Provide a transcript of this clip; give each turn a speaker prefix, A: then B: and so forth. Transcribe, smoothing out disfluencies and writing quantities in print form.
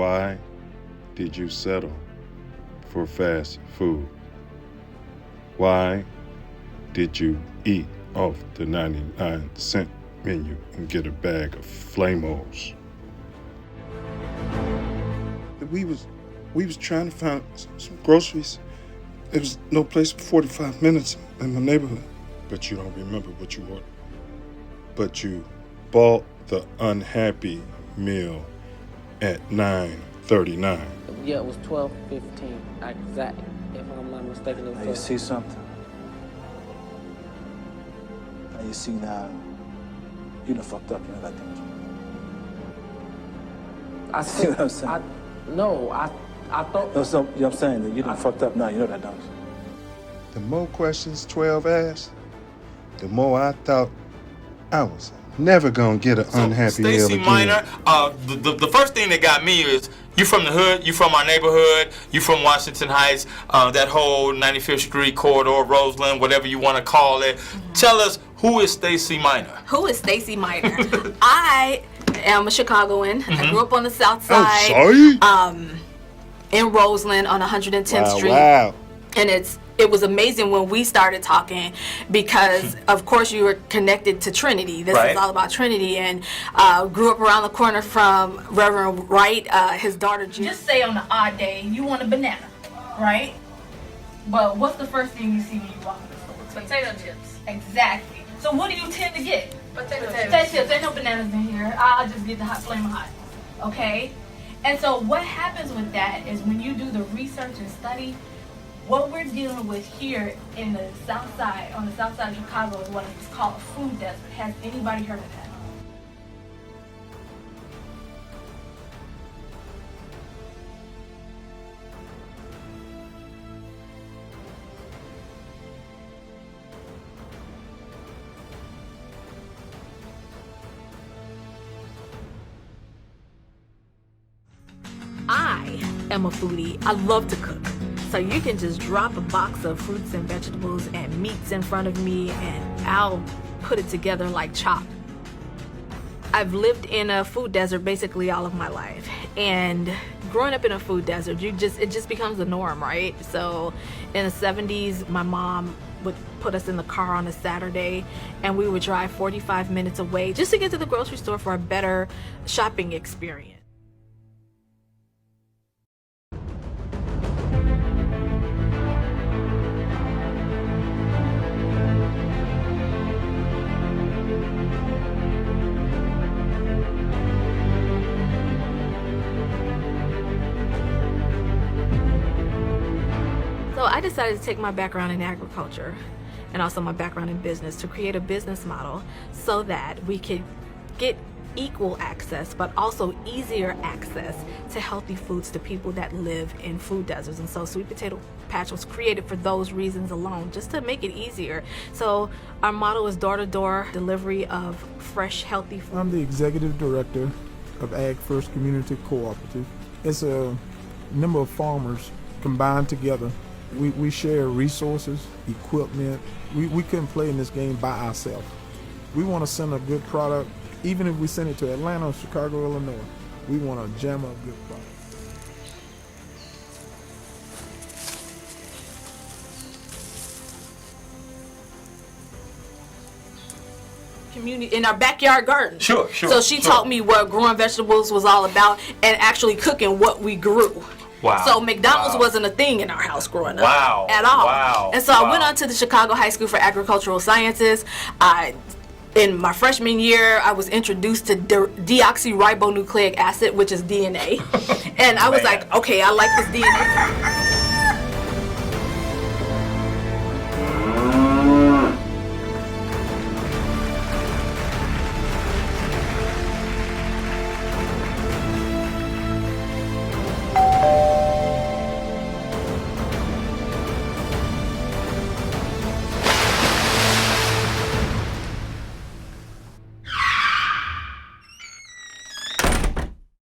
A: Why did you settle for fast food? Why did you eat off the 99-cent menu and get a bag of Flamos? We was trying to find some groceries. There was no place for 45 minutes in my neighborhood. But you don't remember what you ordered. But you bought the unhappy meal at $9.39.
B: Yeah, it was 12:15. Exact. If I'm not mistaken, it was.
C: Now you see something. Now you see now. You done fucked up. You know that, don't you?
B: I
C: see what I'm saying.
B: I thought.
C: No, so, you know what I'm saying? That you done fucked up now. You know that, don't you?
A: The more questions 12 asked, the more I thought I was never gonna get an unhappy meal
D: Stacey
A: again.
D: Minor, the first thing that got me is you from the hood, you from our neighborhood, you from Washington Heights, that whole 95th Street corridor, Roseland, whatever you want to call it. Tell us, who is Stacey Minor?
E: Who is Stacey Minor? I am a Chicagoan. I grew up on the South Side. In Roseland on 110th Street.
A: Wow.
E: And it was amazing when we started talking because, of course, you were connected to Trinity. This is all about Trinity, and grew up around the corner from Reverend Wright, his daughter. Just say on an odd day you want a banana, right? But what's the first thing you see when you walk in the store? Potato chips. Exactly. So what do you tend to get? Potato chips. There's no bananas in here. I'll just get the hot flame hot. Okay? And so what happens with that is when you do the research and study, what we're dealing with here in the South Side, on the South Side of Chicago, is what is called a food desert. Has anybody heard of that? I am a foodie. I love to cook. So you can just drop a box of fruits and vegetables and meats in front of me and I'll put it together like chop. I've lived in a food desert basically all of my life. And growing up in a food desert, it just becomes the norm, right? So in the 70s, my mom would put us in the car on a Saturday and we would drive 45 minutes away just to get to the grocery store for a better shopping experience. So I decided to take my background in agriculture and also my background in business to create a business model so that we could get equal access but also easier access to healthy foods to people that live in food deserts. And so Sweet Potato Patch was created for those reasons alone, just to make it easier. So our model is door-to-door delivery of fresh, healthy food.
F: I'm the executive director of Ag First Community Cooperative. It's a number of farmers combined together. We share resources, equipment. We couldn't play in this game by ourselves. We want to send a good product. Even if we send it to Atlanta or Chicago, Illinois, we want to jam up good product.
E: Community in our backyard garden.
D: Sure.
E: So she taught me what growing vegetables was all about and actually cooking what we grew.
D: Wow.
E: So McDonald's wasn't a thing in our house growing up at all.
D: Wow.
E: And so I went on to the Chicago High School for Agricultural Sciences. In my freshman year, I was introduced to deoxyribonucleic acid, which is DNA. And I was like, okay, I like this DNA.